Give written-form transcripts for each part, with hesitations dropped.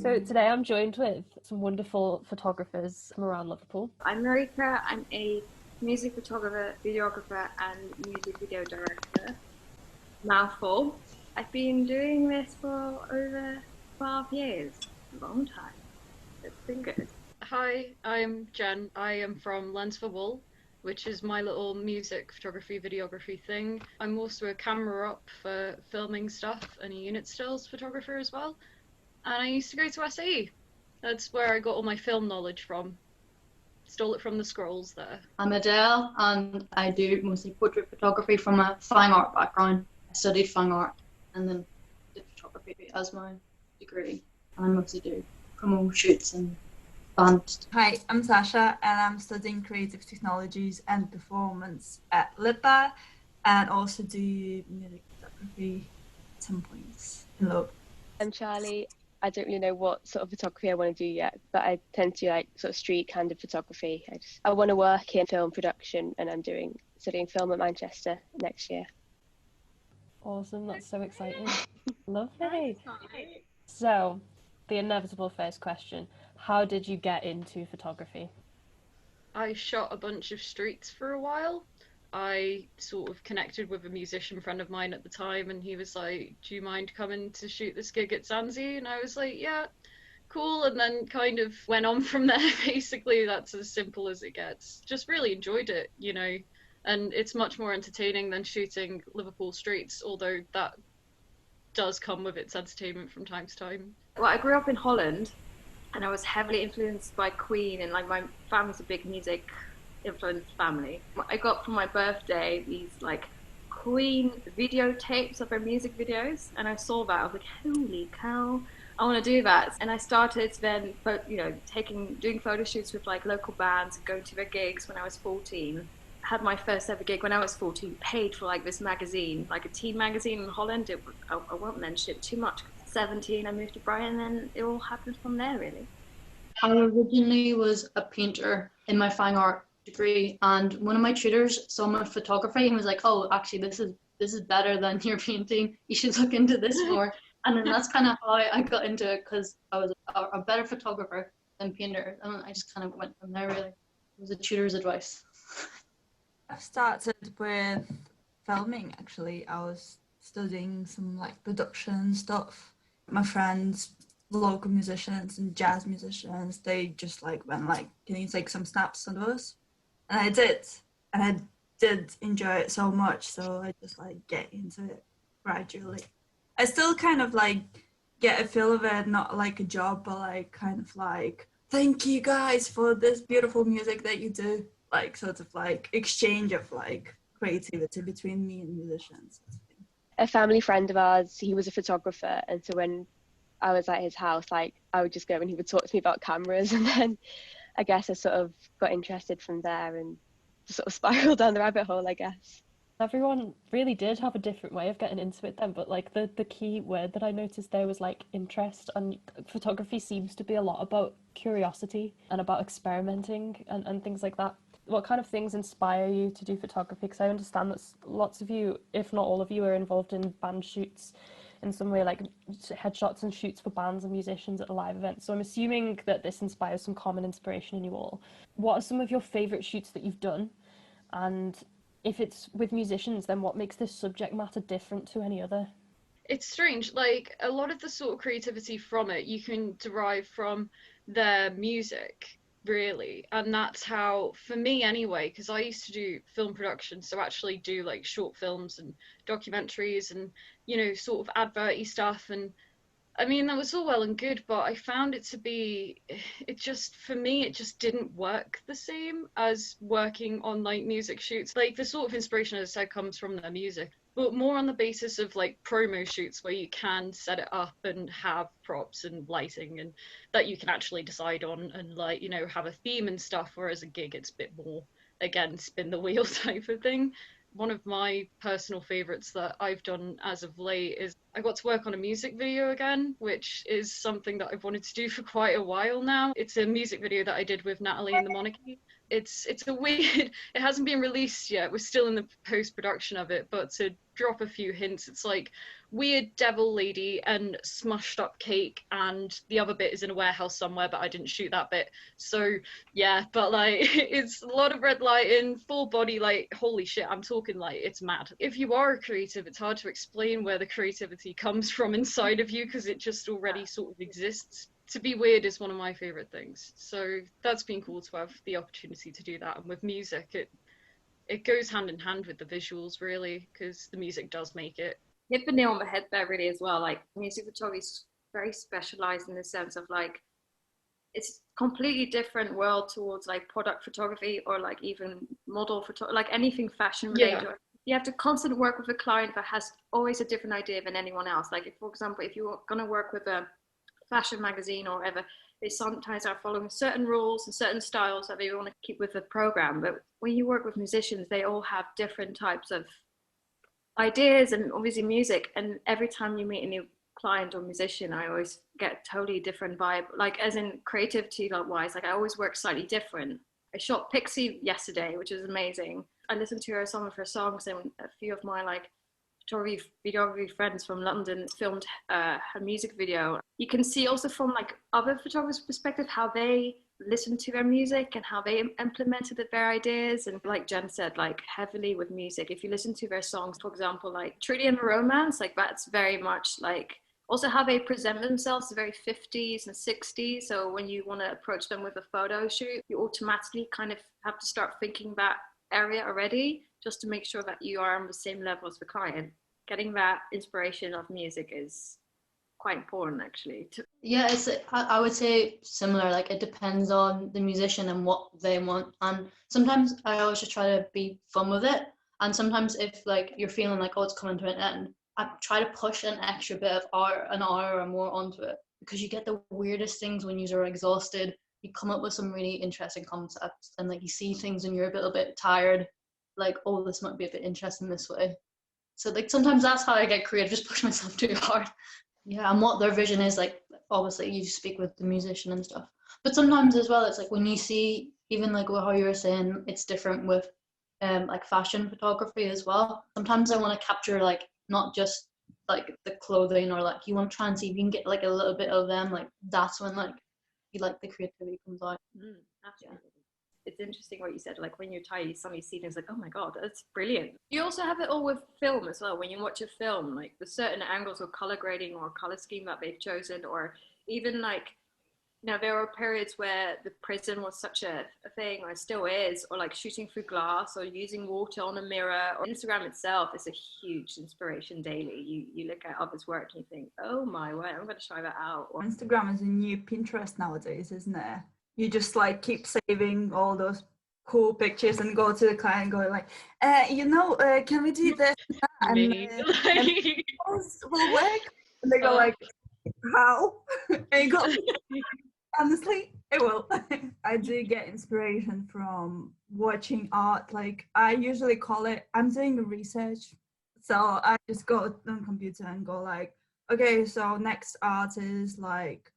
So today I'm joined with some wonderful photographers from around Liverpool. I'm Marika. I'm a music photographer, videographer, and music video director. Mouthful. I've been doing this for over 12 years. A long time. It's been good. Hi, I'm Jen. I am from Lens for Wool, which is my little music photography, videography thing. I'm also a camera up for filming stuff and a unit stills photographer as well. And I used to go to SAE. That's where I got all my film knowledge from. Stole it from the scrolls there. I'm Adele, and I do mostly portrait photography from a fine art background. I studied fine art and then did photography as my degree. And I mostly do promo shoots and band. Hi, I'm Sasha, and I'm studying creative technologies and performance at LIPA, and also do music photography at some points in Love. I'm Charlie. I don't really know what sort of photography I want to do yet, but I tend to do like sort of street kind of photography. I want to work in film production, and I'm studying film at Manchester next year. Awesome, that's so exciting. Lovely. So, the inevitable first question, how did you get into photography? I shot a bunch of streets for a while. I sort of connected with a musician friend of mine at the time, and he was like, do you mind coming to shoot this gig at Zanzi? And I was like, yeah, cool. And then kind of went on from there. Basically, that's as simple as it gets. Just really enjoyed it, you know, and it's much more entertaining than shooting Liverpool streets, although that does come with its entertainment from time to time. Well, I grew up in Holland, and I was heavily influenced by Queen, and like my family's a big music influenced family. I got for my birthday these like Queen videotapes of her music videos, and I saw that. I was like, holy cow, I want to do that. And I started then, doing photo shoots with like local bands and going to their gigs when I was 14. Had my first ever gig when I was 14, paid for like this magazine, like a teen magazine in Holland. I won't mention it too much. 17, I moved to Brighton, and then it all happened from there, really. I originally was a painter in my fine art degree, and one of my tutors saw my photography and was like, oh, actually this is better than your painting, you should look into this more. And then that's kind of how I got into it, because I was a better photographer than painter, and I just kind of went from there, really. It was a tutor's advice. I started with filming, actually. I was studying some like production stuff. My friends, local musicians and jazz musicians, they just like went like, can you take some snaps of us? And I did, and I did enjoy it so much, so I just like get into it gradually. I still kind of like get a feel of it, not like a job, but like kind of like, thank you guys for this beautiful music that you do. Like sort of like exchange of like creativity between me and musicians. A family friend of ours, he was a photographer, and so when I was at his house, like I would just go and he would talk to me about cameras, and then I guess I sort of got interested from there and just sort of spiraled down the rabbit hole, I guess. Everyone really did have a different way of getting into it then, but like the key word that I noticed there was like interest, and photography seems to be a lot about curiosity and about experimenting and things like that. What kind of things inspire you to do photography? Because I understand that lots of you, if not all of you, are involved in band shoots in some way, like headshots and shoots for bands and musicians at a live event. So I'm assuming that this inspires some common inspiration in you all. What are some of your favourite shoots that you've done? And if it's with musicians, then what makes this subject matter different to any other? It's strange, like a lot of the sort of creativity from it you can derive from their music, really. And that's how, for me anyway, because I used to do film production, so actually do like short films and documentaries and, you know, sort of advert-y stuff. And I mean, that was all well and good, but I found it to be, for me, it just didn't work the same as working on like music shoots. Like the sort of inspiration, as I said, comes from their music, but more on the basis of like promo shoots where you can set it up and have props and lighting and that you can actually decide on and like, you know, have a theme and stuff. Whereas a gig, it's a bit more, again, spin the wheel type of thing. One of my personal favorites that I've done as of late is I got to work on a music video again, which is something that I've wanted to do for quite a while now. It's a music video that I did with Natalie and the Monarchy, it's a weird, it hasn't been released yet, we're still in the post-production of it, but to drop a few hints, it's like weird devil lady and smushed up cake, and the other bit is in a warehouse somewhere, but I didn't shoot that bit. So yeah, but like it's a lot of red lighting, full body, like holy shit, I'm talking like it's mad. If you are a creative, it's hard to explain where the creativity comes from inside of you, because it just already sort of exists. To be weird is one of my favorite things, so that's been cool to have the opportunity to do that. And with music, it goes hand in hand with the visuals, really, because the music does make it. Hit the nail on the head there, really, as well. Like, music photography is very specialized in the sense of like, it's completely different world towards like product photography, or like even model photography, like anything fashion related. Yeah. You have to constantly work with a client that has always a different idea than anyone else. Like, if, for example, if you're going to work with a fashion magazine or whatever, they sometimes are following certain rules and certain styles that they want to keep with the program. But when you work with musicians, they all have different types of ideas, and obviously music. And every time you meet a new client or musician, I always get a totally different vibe. Like, as in creativity wise, like I always work slightly different. I shot Pixie yesterday, which is amazing. I listened to some of her songs, and a few of my like videography friends from London filmed her music video. You can see also from like other photographers' perspective how they listened to their music and how they implemented their ideas. And like Jen said, like heavily with music, if you listen to their songs, for example, like Trudy and the Romance, like that's very much like also how they present themselves, very 50s and 60s. So when you want to approach them with a photo shoot, you automatically kind of have to start thinking that area already, just to make sure that you are on the same level as the client. Getting that inspiration of music is quite important, actually. Yeah, I would say similar. Like, it depends on the musician and what they want. And sometimes I always just try to be fun with it. And sometimes if like you're feeling like, oh, it's coming to an end, I try to push an extra bit of an hour or more onto it, because you get the weirdest things when you're exhausted. You come up with some really interesting concepts, and like you see things and you're a little bit tired, like, oh, this might be a bit interesting this way. So like sometimes that's how I get creative, just push myself too hard. Yeah, and what their vision is, like obviously you speak with the musician and stuff. But sometimes as well, it's like when you see, even like how you were saying, it's different with like fashion photography as well. Sometimes I want to capture like not just like the clothing, or like you want to try and see if you can get like a little bit of them. Like that's when like you like the creativity comes out. Absolutely. Yeah. It's interesting what you said, like when you're tired, you suddenly see things like, oh my god, that's brilliant. You also have it all with film as well. When you watch a film, like the certain angles or color grading or color scheme that they've chosen, or even like, you know, there were periods where the prison was such a thing, or still is, or like shooting through glass, or using water on a mirror. Or Instagram itself is a huge inspiration daily. You look at others' work and you think, oh my word, I'm going to try that out. Or Instagram is a new Pinterest nowadays, isn't it? You just like keep saving all those cool pictures and go to the client and go like, can we do this? And will work. And they go like, how? And you go, honestly, it will. I do get inspiration from watching art. Like I usually call it, I'm doing the research. So I just go on computer and go like, okay, so next art is like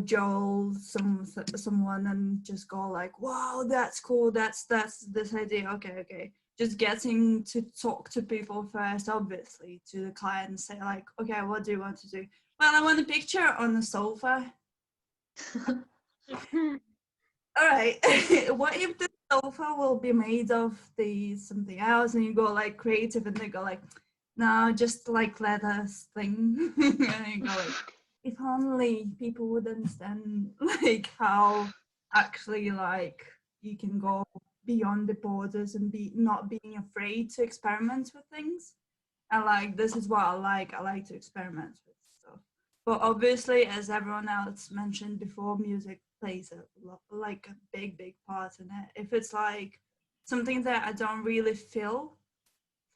Joel, someone, and just go like, wow, that's cool, that's this idea, okay. Just getting to talk to people first, obviously, to the client, and say like, okay, what do you want to do? Well, I want a picture on the sofa. All right. What if the sofa will be made of something else? And you go like creative, and they go like, no, just like leather thing. And you go like, if only people would understand like how actually like you can go beyond the borders and not being afraid to experiment with things. And like this is what I like to experiment with stuff. But obviously, as everyone else mentioned before, music plays like a big part in it. If it's like something that I don't really feel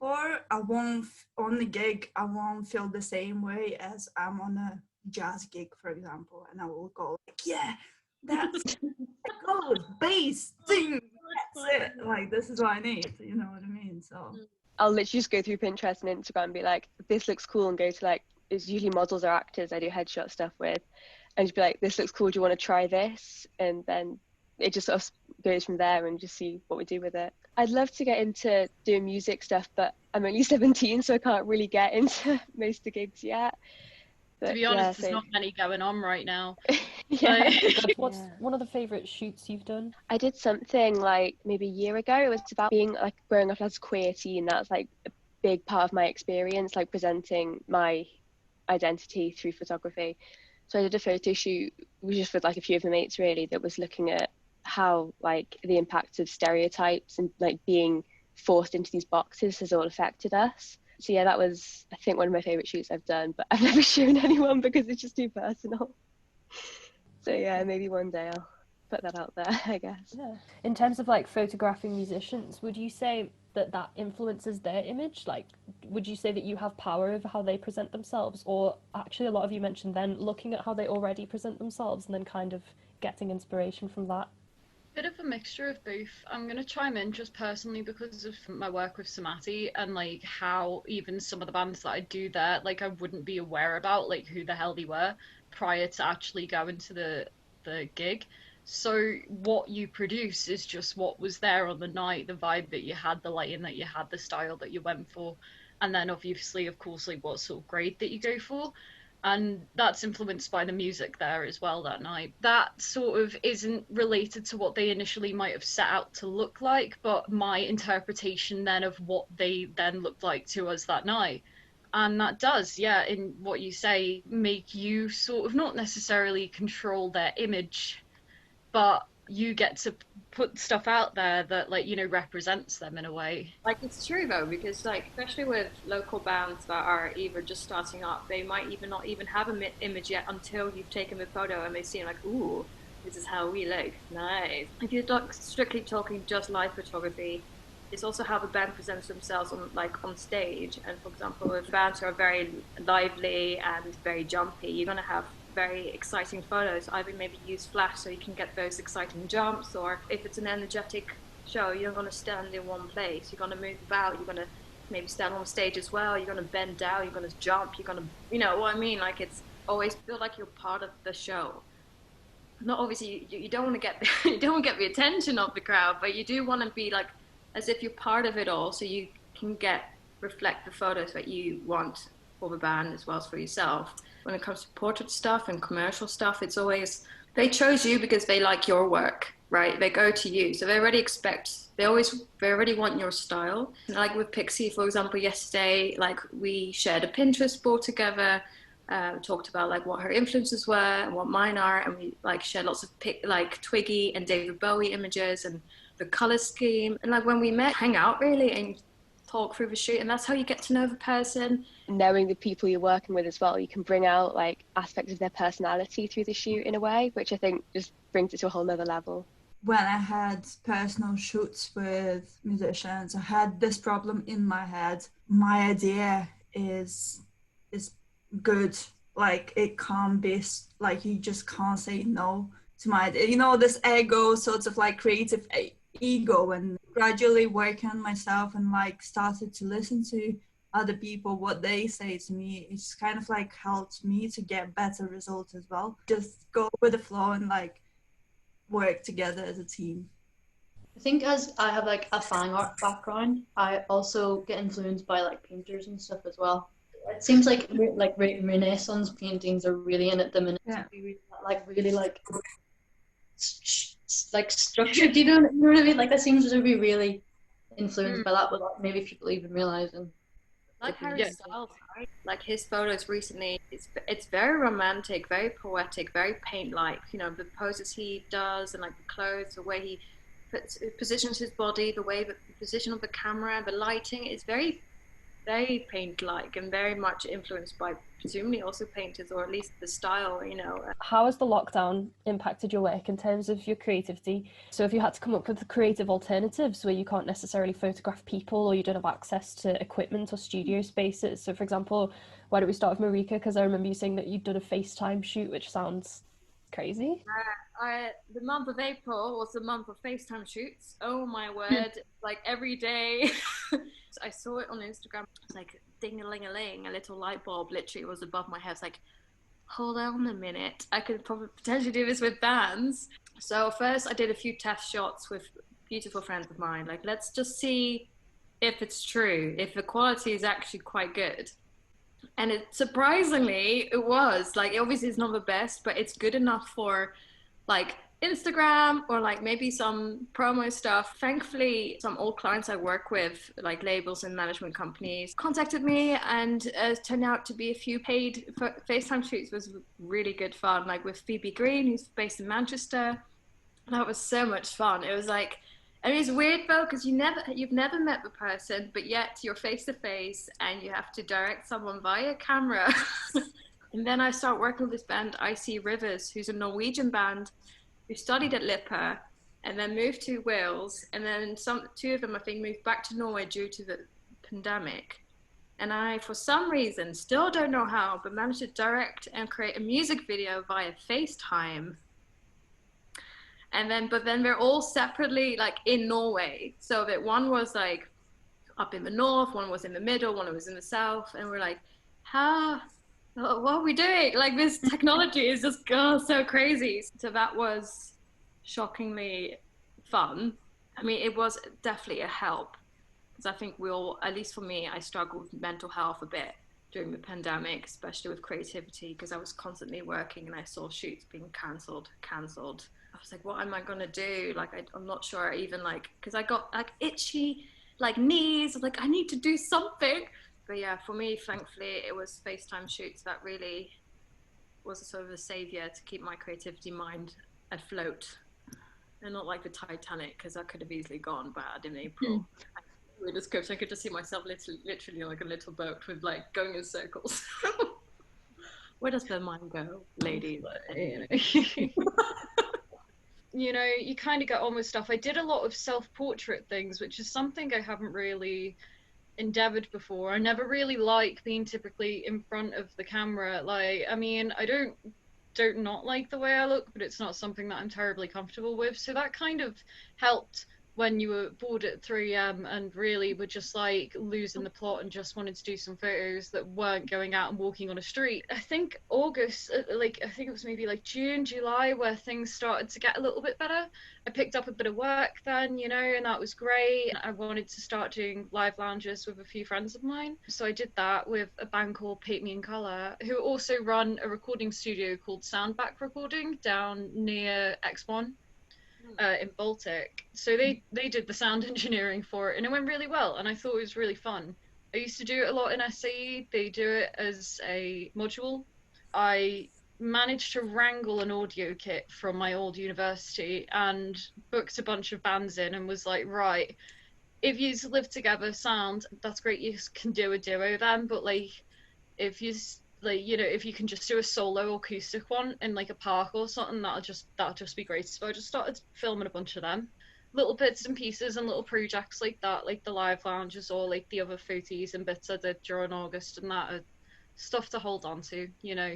for, I won't on the gig, I won't feel the same way as I'm on a jazz gig, for example, and I will go like, yeah, that's goes bass sing, that's it, like this is what I need, you know what I mean? So I'll literally just go through Pinterest and Instagram and be like, this looks cool, and go to like, it's usually models or actors I do headshot stuff with, and just be like, this looks cool, do you want to try this? And then it just sort of goes from there and just see what we do with it. I'd love to get into doing music stuff, but I'm only 17, so I can't really get into most of the gigs yet. But, to be honest, there's not many going on right now. Yeah. What's one of the favourite shoots you've done? I did something like maybe a year ago. It was about being like growing up as a queer teen. That's like a big part of my experience, like presenting my identity through photography. So I did a photo shoot just with like a few of the mates really, that was looking at how like the impact of stereotypes and like being forced into these boxes has all affected us. So yeah, that was, I think, one of my favourite shoots I've done, but I've never shown anyone because it's just too personal. So yeah, maybe one day I'll put that out there, I guess. Yeah. In terms of like photographing musicians, would you say that that influences their image? Like, would you say that you have power over how they present themselves? Or actually, a lot of you mentioned then looking at how they already present themselves and then kind of getting inspiration from that? Bit of a mixture of both. I'm going to chime in just personally because of my work with Samati and like how even some of the bands that I do there, like I wouldn't be aware about like who the hell they were prior to actually going to the gig. So what you produce is just what was there on the night, the vibe that you had, the lighting that you had, the style that you went for, and then obviously, of course, like what sort of grade that you go for. And that's influenced by the music there as well that night. That sort of isn't related to what they initially might have set out to look like, but my interpretation then of what they then looked like to us that night. And that does, yeah, in what you say, make you sort of not necessarily control their image, but you get to put stuff out there that, like, you know, represents them in a way. Like, it's true though, because like especially with local bands that are either just starting up, they might even not even have an image yet until you've taken the photo and they seem like, ooh, this is how we look, nice. If you're strictly talking just live photography, it's also how the band presents themselves on on stage. And for example, if bands are very lively and very jumpy, you're gonna have very exciting photos. Either maybe use flash so you can get those exciting jumps, or if it's an energetic show, you're not going to stand in one place. You're going to move about. You're going to maybe stand on stage as well. You're going to bend down. You're going to jump. You're going to, you know what I mean? Like, it's always feel like you're part of the show. Not obviously you don't want to get you don't want to get the attention of the crowd, but you do want to be like as if you're part of it all, so you can reflect the photos that you want for the band as well as for yourself. When it comes to portrait stuff and commercial stuff, it's always, they chose you because they like your work, right? They go to you. So they already want your style. Like with Pixie, for example, yesterday, like we shared a Pinterest board together, talked about like what her influences were and what mine are. And we like shared lots of like Twiggy and David Bowie images and the color scheme. And like when we met, hang out really and talk through the shoot, and that's how you get to know the person. Knowing the people you're working with as well, you can bring out like aspects of their personality through the shoot in a way, which I think just brings it to a whole nother level. When I had personal shoots with musicians, I had this problem in my head. My idea is good. Like it can't be like, you just can't say no to my idea. You know, this ego, sort of like creative ego, and gradually working on myself and like started to listen to other people, what they say to me. It's kind of like helped me to get better results as well. Just go with the flow and like work together as a team. I think as I have like a fine art background, I also get influenced by like painters and stuff as well. It seems like Renaissance paintings are really in at the minute. Yeah. Really like structured. Do you know what I mean? Like that seems to be really influenced by that, without maybe people even realizing. Like Harry Styles, right? Like his photos recently, it's very romantic, very poetic, very paint-like. You know, the poses he does and like the clothes, the way he positions his body, the position of the camera, the lighting is very, very paint-like and very much influenced by presumably also painters, or at least the style, you know. How has the lockdown impacted your work in terms of your creativity? So if you had to come up with creative alternatives where you can't necessarily photograph people, or you don't have access to equipment or studio spaces. So for example, why don't we start with Marika? Because I remember you saying that you'd done a FaceTime shoot, which sounds crazy. The month of April was the month of FaceTime shoots. Oh my word, like every day. I saw it on Instagram. It's like ding-a-ling-a-ling, a little light bulb literally was above my head. It's like, hold on a minute, I could probably potentially do this with bands. So first I did a few test shots with beautiful friends of mine. Like, let's just see if it's true, if the quality is actually quite good. And it surprisingly, it was like, obviously it's not the best, but it's good enough for like Instagram or like maybe some promo stuff. Thankfully, some old clients I work with, like labels and management companies, contacted me, and turned out to be a few paid FaceTime shoots. Was really good fun, like with Phoebe Green, who's based in Manchester. That was so much fun. It was like, I mean, it's weird though, because you've never met the person, but yet you're face to face and you have to direct someone via camera. And then I start working with this band, Icy Rivers, who's a Norwegian band who studied at Lippe and then moved to Wales. And then two of them, I think, moved back to Norway due to the pandemic. And I, for some reason, still don't know how, but managed to direct and create a music video via FaceTime. But then we're all separately like in Norway. So that one was like up in the north, one was in the middle, one was in the south. And we're like, what are we doing? Like, this technology is just so crazy. So that was shockingly fun. I mean, it was definitely a help, because I think we all, at least for me, I struggled with mental health a bit during the pandemic, especially with creativity, because I was constantly working and I saw shoots being cancelled. I was like, what am I gonna do? Like, I'm not sure even, like, because I got like itchy like knees, like I need to do something. But yeah, for me, thankfully, it was FaceTime shoots that really was a sort of a savior to keep my creativity mind afloat, and not like the Titanic, because that could have easily gone bad in April. With the script, I could just see myself literally like a little boat with like going in circles. Where does the mind go, ladies? You know, you kind of get on with stuff. I did a lot of self-portrait things, which is something I haven't really endeavored before. I never really like being typically in front of the camera. Like, I mean, I don't not like the way I look, but it's not something that I'm terribly comfortable with. So that kind of helped when you were bored at 3 a.m. and really were just like losing the plot and just wanted to do some photos that weren't going out and walking on a street. I think August, like I think it was maybe like June, July, where things started to get a little bit better. I picked up a bit of work then, you know, and that was great. I wanted to start doing live lounges with a few friends of mine. So I did that with a band called Paint Me in Colour, who also run a recording studio called Soundback Recording down near X1. In Baltic. So they did the sound engineering for it, and it went really well, and I thought it was really fun. I used to do it a lot in SAE. They do it as a module. I managed to wrangle an audio kit from my old university and booked a bunch of bands in and was like, right, if you live together, sound, that's great, you can do a duo then, but like if you like, you know, if you can just do a solo acoustic one in like a park or something, that'll just be great. So I just started filming a bunch of them, little bits and pieces and little projects like that, like the live lounges or like the other photos and bits I did during August, and that are stuff to hold on to, you know,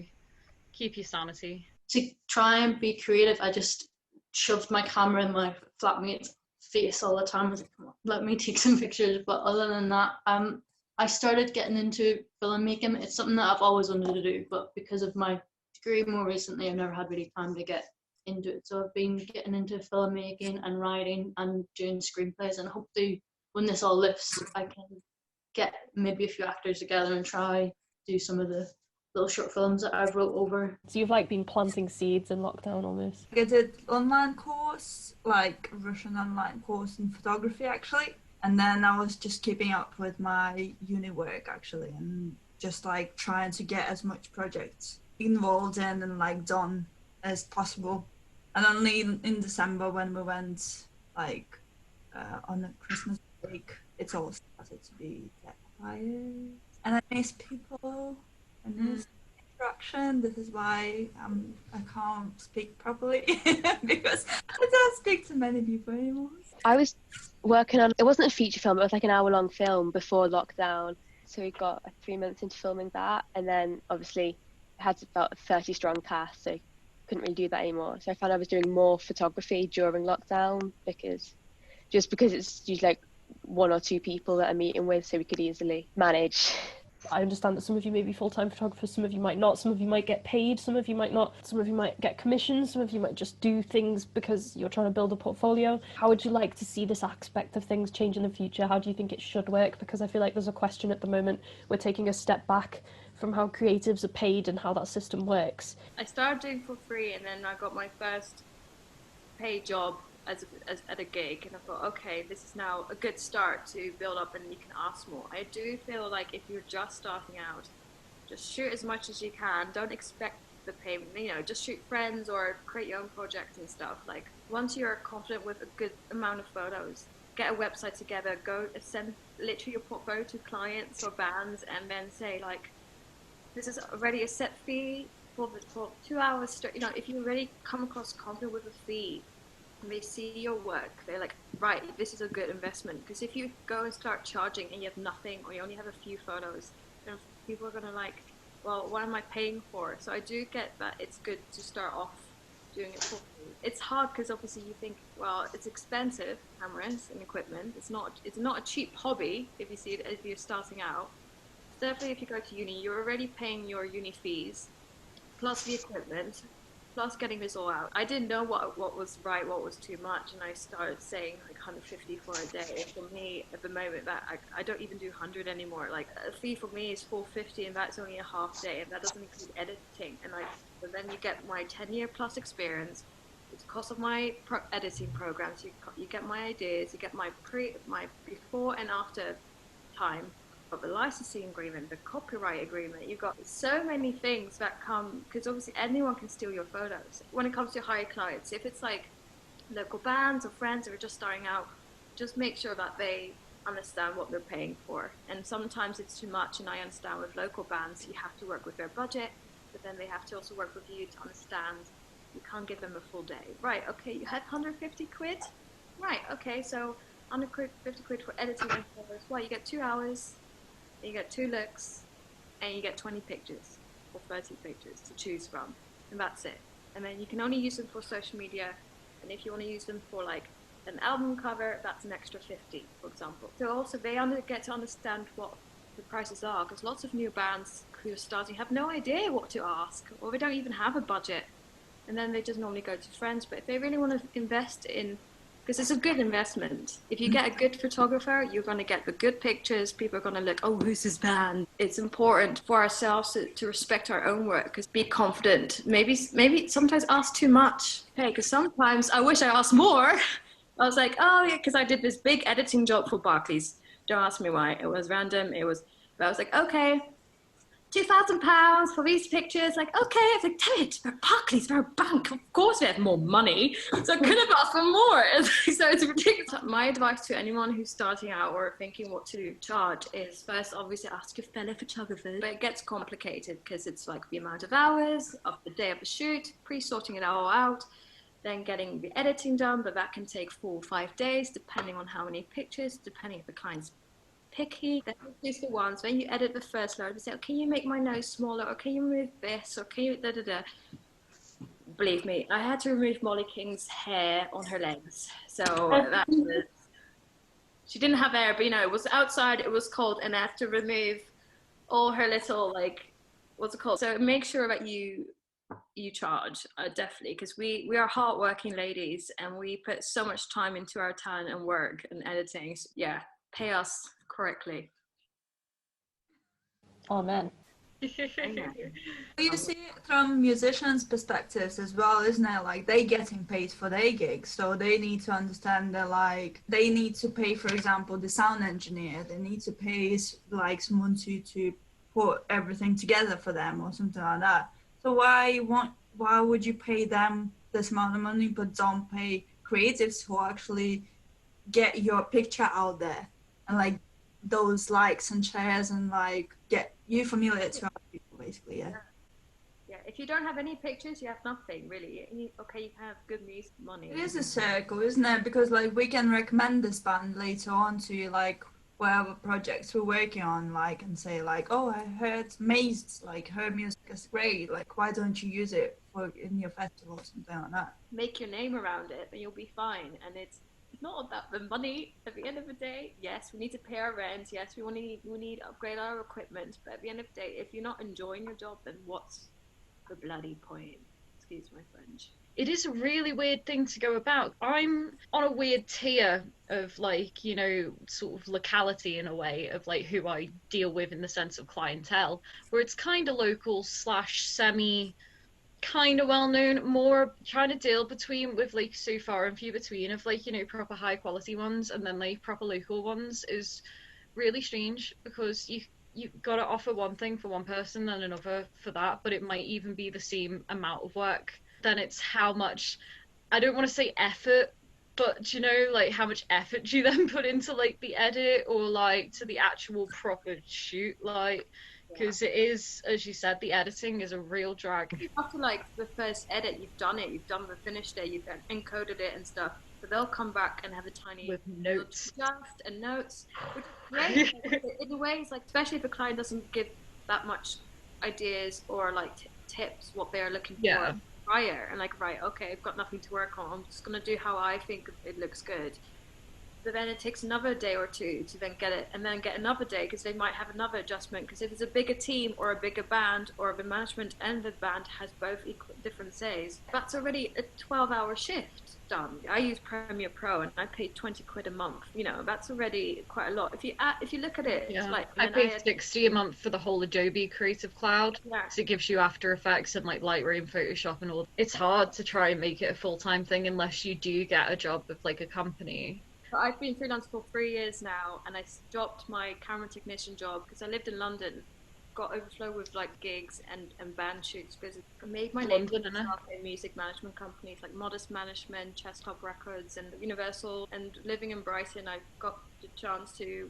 keep your sanity. To try and be creative, I just shoved my camera in my flatmate's face all the time. I was like, come on, let me take some pictures. But other than that, I started getting into filmmaking. It's something that I've always wanted to do, but because of my degree more recently, I've never had really time to get into it. So I've been getting into filmmaking and writing and doing screenplays, and hopefully when this all lifts, I can get maybe a few actors together and try do some of the little short films that I've wrote over. So you've like been planting seeds in lockdown almost. I did online course, like Russian online course in photography actually. And then I was just keeping up with my uni work actually, and just like trying to get as much projects involved in and like done as possible. And only in December when we went like on a Christmas break, it's all started to be quiet. And I miss people, I miss interaction. This is why I can't speak properly because I don't speak to many people anymore. I was working on, it wasn't a feature film, it was like an hour-long film before lockdown. So we got 3 months into filming that, and then obviously had about a 30-strong cast, so couldn't really do that anymore. So I found I was doing more photography during lockdown because it's usually like 1 or 2 people that I'm meeting with, so we could easily manage I understand that some of you may be full-time photographers, some of you might not, some of you might get paid, some of you might not, some of you might get commissions, some of you might just do things because you're trying to build a portfolio. How would you like to see this aspect of things change in the future? How do you think it should work? Because I feel like there's a question at the moment. We're taking a step back from how creatives are paid and how that system works. I started doing for free, and then I got my first paid job as at a gig, and I thought, okay, this is now a good start to build up, and you can ask more. I do feel like if you're just starting out, just shoot as much as you can. Don't expect the payment. Just shoot friends or create your own projects and stuff. Like, once you're confident with a good amount of photos, get a website together, go send literally your portfolio to clients or bands, and then say, like, this is already a set fee for 2 hours. If you already come across confident with a fee, and they see your work, they're like, right, this is a good investment. Because if you go and start charging and you have nothing, or you only have a few photos, then people are gonna like, well, what am I paying for? So I do get that it's good to start off doing it for free. It's hard because obviously you think, well, it's expensive, cameras and equipment. It's not a cheap hobby if you're starting out. Definitely, if you go to uni, you're already paying your uni fees, plus the equipment, plus getting this all out. I didn't know what was right, what was too much, and I started saying like 150 for a day. For me, at the moment, that I don't even do 100 anymore. Like, a fee for me is 450, and that's only a half day, and that doesn't include editing. And so then you get my 10-year plus experience. It's the cost of my editing programs. You get my ideas. You get my before and after time. The licensing agreement, the copyright agreement. You've got so many things that come, because obviously anyone can steal your photos. When it comes to higher clients, if it's like local bands or friends who are just starting out, just make sure that they understand what they're paying for. And sometimes it's too much, and I understand with local bands you have to work with their budget, but then they have to also work with you to understand you can't give them a full day. Right, okay, you had 150 quid? Right, okay, so 150 quid for editing my photos. Well, you get 2 hours, you get 2 looks, and you get 20 pictures or 30 pictures to choose from, and that's it. And then you can only use them for social media, and if you want to use them for like an album cover, that's an extra 50, for example. So also they get to understand what the prices are, because lots of new bands who are starting have no idea what to ask, or they don't even have a budget, and then they just normally go to friends. But if they really want to invest in, because it's a good investment. If you get a good photographer, you're going to get the good pictures. People are going to look, oh, who's this band? It's important for ourselves to respect our own work, because be confident. Maybe sometimes ask too much. Hey, because sometimes I wish I asked more. I was like, oh yeah, because I did this big editing job for Barclays. Don't ask me why. It was random. But I was like, okay, £2,000 for these pictures. Like, okay, I was like, damn it, they're Barclays, they're a bank. Of course we have more money. So I could have asked for more. So it's ridiculous. My advice to anyone who's starting out or thinking what to charge is first, obviously, ask your fellow photographers. But it gets complicated because it's like the amount of hours of the day of the shoot, pre-sorting it all out, then getting the editing done, but that can take 4 or 5 days, depending on how many pictures, depending if the client's picky. Then you choose the ones, when you edit the first load, you say, oh, can you make my nose smaller, or can you remove this, or can you da-da-da. Believe me, I had to remove Molly King's hair on her legs. So that was, she didn't have hair, but it was outside, it was cold, and I had to remove all her little, like, what's it called? So make sure that you charge, definitely, because we are hardworking ladies, and we put so much time into our talent and work and editing. So, yeah, pay us correctly. Amen. You see it from musicians' perspectives as well, isn't it? Like, they getting paid for their gigs, so they need to understand that, like, they need to pay, for example, the sound engineer. They need to pay like someone to put everything together for them or something like that. So why would you pay them this amount of money but don't pay creatives who actually get your picture out there and like those likes and shares and like get you familiar to other people, basically? Yeah, if you don't have any pictures, you have nothing, really. Okay, you can have good music, money. It is a circle, isn't it? Because like we can recommend this band later on to like whatever projects we're working on, like, and say like, oh, I heard Maze, like, her music is great, like, why don't you use it in your festival or something like that? Make your name around it and you'll be fine. And it's not about the money at the end of the day. Yes, we need to pay our rent. Yes, we need to upgrade our equipment. But at the end of the day, if you're not enjoying your job, then what's the bloody point? Excuse my French. It is a really weird thing to go about. I'm on a weird tier of like, you know, sort of locality in a way of like who I deal with in the sense of clientele, where it's kind of local slash semi kind of well known, more trying to deal between with like so far and few between of like, you know, proper high quality ones and then like proper local ones is really strange because you've got to offer one thing for one person and another for that, but it might even be the same amount of work. Then it's how much, I don't want to say effort, but you know, like how much effort do you then put into like the edit or like to the actual proper shoot, like because it is, as you said, the editing is a real drag. After like the first edit, you've done it, you've done the finished it, you've encoded it and stuff. But they'll come back and have a tiny With notes, draft and notes, which is great. In a way, it's like, especially if a client doesn't give that much ideas or like tips what they're looking for prior, and like, right, okay, I've got nothing to work on. I'm just gonna do how I think it looks good. But then it takes another day or two to then get it, and then get another day because they might have another adjustment. Because if it's a bigger team or a bigger band, or the management and the band has both different says, that's already a 12-hour shift done. I use Premiere Pro and I pay 20 quid a month. You know, that's already quite a lot. If you look at it, it's like I pay 60 a month for the whole Adobe Creative Cloud. Yeah. So it gives you After Effects and like Lightroom, Photoshop, and all. It's hard to try and make it a full-time thing unless you do get a job with like a company. I've been freelance for 3 years now, and I stopped my camera technician job because I lived in London. Got overflow with like gigs and band shoots because I made my name for myself in music management companies like Modest Management, Chest Top Records, and Universal. And living in Brighton, I got the chance to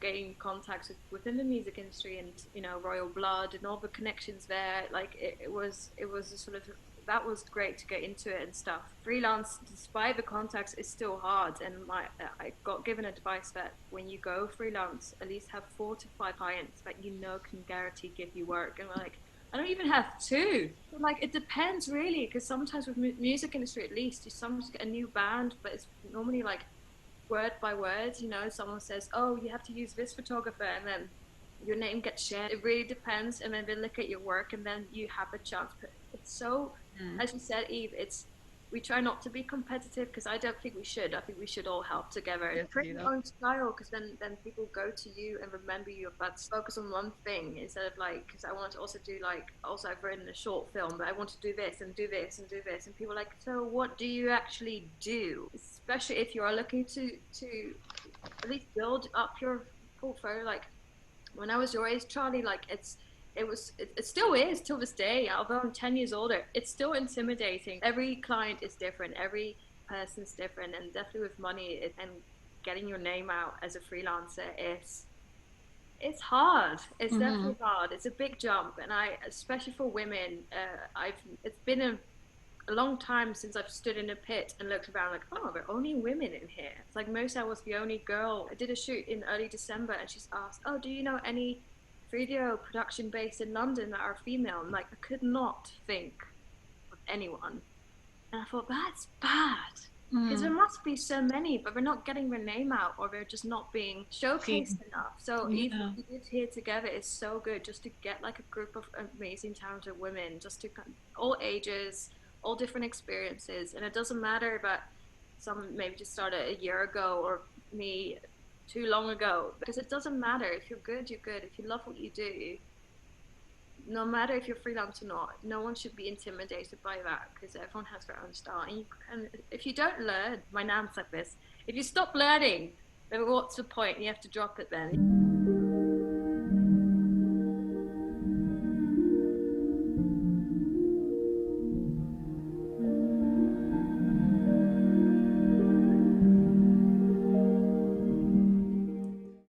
gain contacts within the music industry, and you know, Royal Blood and all the connections there. Like it was a sort of, that was great to get into it and stuff. Freelance, despite the contacts, is still hard. And I got given advice that when you go freelance, at least have 4 to 5 clients that you know can guarantee give you work. And like, I don't even have 2. But like, it depends really, because sometimes with music industry, at least, you sometimes get a new band, but it's normally like word by word. You know, someone says, "Oh, you have to use this photographer," and then your name gets shared. It really depends, and then they look at your work, and then you have a chance. But it's so, as you said, Eve, we try not to be competitive because I don't think we should. I think we should all help together. Create your own style, because then people go to you and remember you. But focus on one thing instead of like, because I want to also do like, also I've written a short film, but I want to do this and do this and do this, and people are like, so what do you actually do? Especially if you are looking to at least build up your portfolio. Like when I was your age, Charlie, like it still is till this day, although I'm 10 years older, it's still intimidating. Every client is different, every person's different, and definitely with money and getting your name out as a freelancer it's hard. It's definitely hard. It's a big jump, and especially for women, it's been a long time since I've stood in a pit and looked around like, oh, there are only women in here. It's like most I was the only girl. I did a shoot in early December, and she's asked, oh, do you know any video production based in London that are female? And like, I could not think of anyone. And I thought, that's bad. Because there must be so many, but they're not getting their name out, or they're just not being showcased enough. So even what we did here together is so good, just to get like a group of amazing talented women, just to all ages, all different experiences. And it doesn't matter that some maybe just started a year ago or me too long ago, because it doesn't matter. If you're good, you're good. If you love what you do, no matter if you're freelance or not, no one should be intimidated by that, because everyone has their own style. And if you don't learn, my nan's like this, if you stop learning, then what's the point? You have to drop it then.